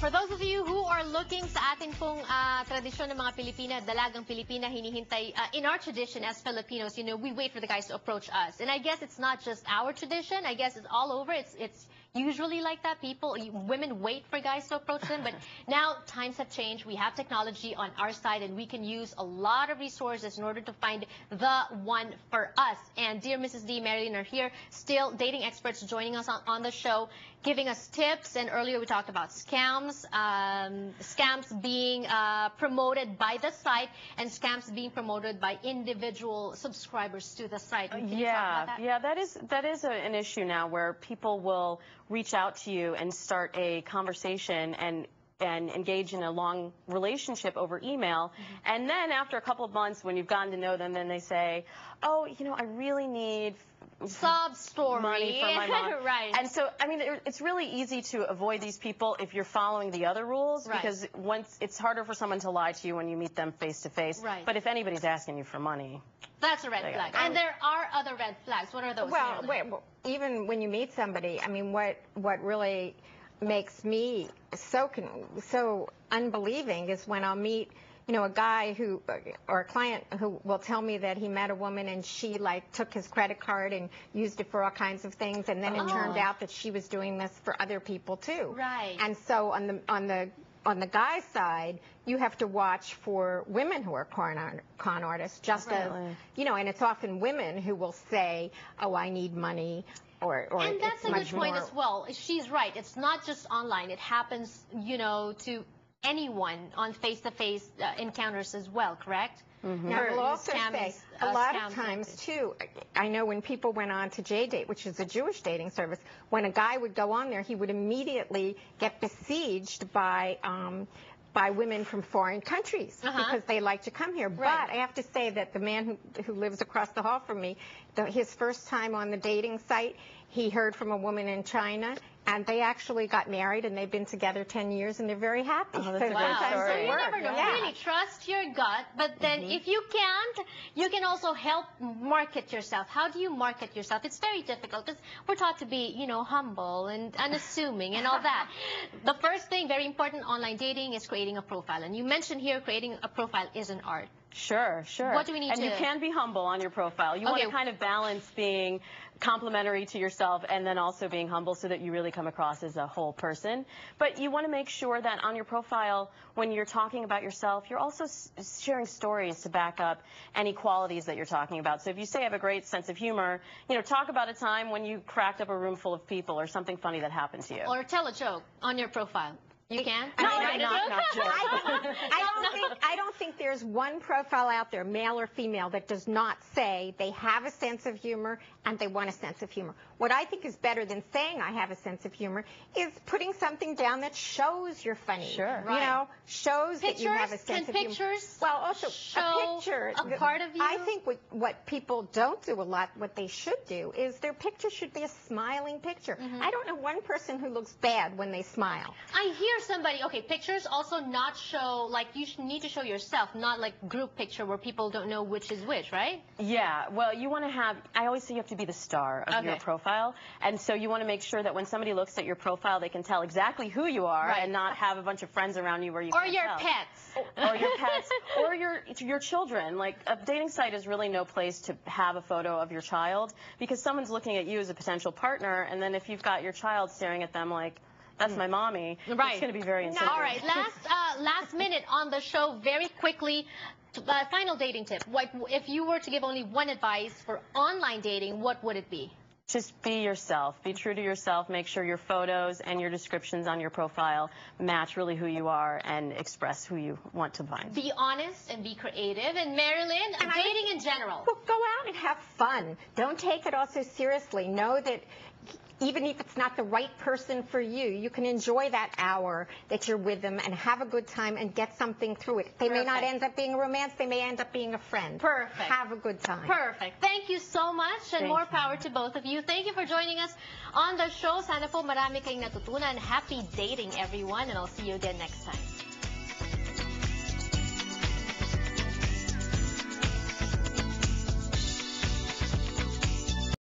For those of you who are looking sa ating pong tradisyon ng mga Pilipina, dalagang Pilipina, hinihintay, in our tradition as Filipinos, you know, we wait for the guys to approach us. And I guess it's not just our tradition. I guess it's all over. It's usually like that. Women wait for guys to approach them. But now times have changed. We have technology on our side, and we can use a lot of resources in order to find the one for us. And dear Mrs. D, Marilyn are here, still dating experts joining us on the show, giving us tips. And earlier we talked about scams, scams being promoted by the site, and scams being promoted by individual subscribers to the site. Can you talk about that? Yeah, that is an issue now where people will reach out to you and start a conversation and engage in a long relationship over email. And then after a couple of months, when you've gotten to know them, then they say, oh, you know, I really need sob story money for my mom. Right. And so, I mean, it's really easy to avoid these people if you're following the other rules, right, because once it's harder for someone to lie to you when you meet them face to face. Right. But if anybody's asking you for money, that's a red flag. And there are other red flags. What are those? Well, even when you meet somebody, I mean, what really makes me so unbelieving is when I'll meet, you know, a guy or a client who will tell me that he met a woman and she like took his credit card and used it for all kinds of things, and then it turned out that she was doing this for other people too. Right. And so on the guy's side, you have to watch for women who are con artists, just as, you know, and it's often women who will say, oh, I need money. And that's a good point as well. She's right. It's not just online. It happens, you know, to anyone on face-to-face encounters as well, correct? Mm-hmm. Now, I will also say, a lot of times, too, I know when people went on to JDate, which is a Jewish dating service, when a guy would go on there, he would immediately get besieged by women from foreign countries because they like to come here. Right. But I have to say that the man who lives across the hall from me, his first time on the dating site, he heard from a woman in China, and they actually got married, and they've been together 10 years, and they're very happy. Oh, that's a great story. So you never know. Yeah. Really trust your gut, but then if you can't, you can also help market yourself. How do you market yourself? It's very difficult because we're taught to be, you know, humble and unassuming and all that. The first thing, very important, online dating is creating a profile. And you mentioned here creating a profile is an art. Sure. What do we need to... And you can be humble on your profile. You want to kind of balance being complimentary to yourself and then also being humble so that you really come across as a whole person. But you want to make sure that on your profile, when you're talking about yourself, you're also sharing stories to back up any qualities that you're talking about. So if you say I have a great sense of humor, you know, talk about a time when you cracked up a room full of people or something funny that happened to you. Or tell a joke on your profile. You can? I don't think there's one profile out there, male or female, that does not say they have a sense of humor and they want a sense of humor. What I think is better than saying I have a sense of humor is putting something down that shows you're funny. Sure. You know, shows that you have a sense of humor. Pictures well, also show a picture. A part of you? I think what people don't do a lot, what they should do, is their picture should be a smiling picture. I don't know one person who looks bad when they smile. I hear somebody, pictures also not show, like you need to show yourself, not like group picture where people don't know which is which, right? Yeah, well, you want to have, I always say you have to be the star of your profile, and so you want to make sure that when somebody looks at your profile, they can tell exactly who you are and not have a bunch of friends around you where you can't tell. Or your pets. Or your pets, or your children. Like, a dating site is really no place to have a photo of your child, because someone's looking at you as a potential partner, and then if you've got your child staring at them like, that's my mommy, it's going to be very intimidating. All right, last minute on the show, very quickly, final dating tip. If you were to give only one advice for online dating, what would it be? Just be yourself. Be true to yourself. Make sure your photos and your descriptions on your profile match really who you are and express who you want to find. Be honest and be creative. And Marilyn, dating in general. Well, go out and have fun. Don't take it all so seriously. Know that even if it's not the right person for you, you can enjoy that hour that you're with them and have a good time and get something through it. They may not end up being a romance. They may end up being a friend. Perfect. Have a good time. Perfect. Thank you so much, and more power to both of you. Thank you for joining us on the show. Sana po marami kayong natutunan. Happy dating, everyone, and I'll see you again next time.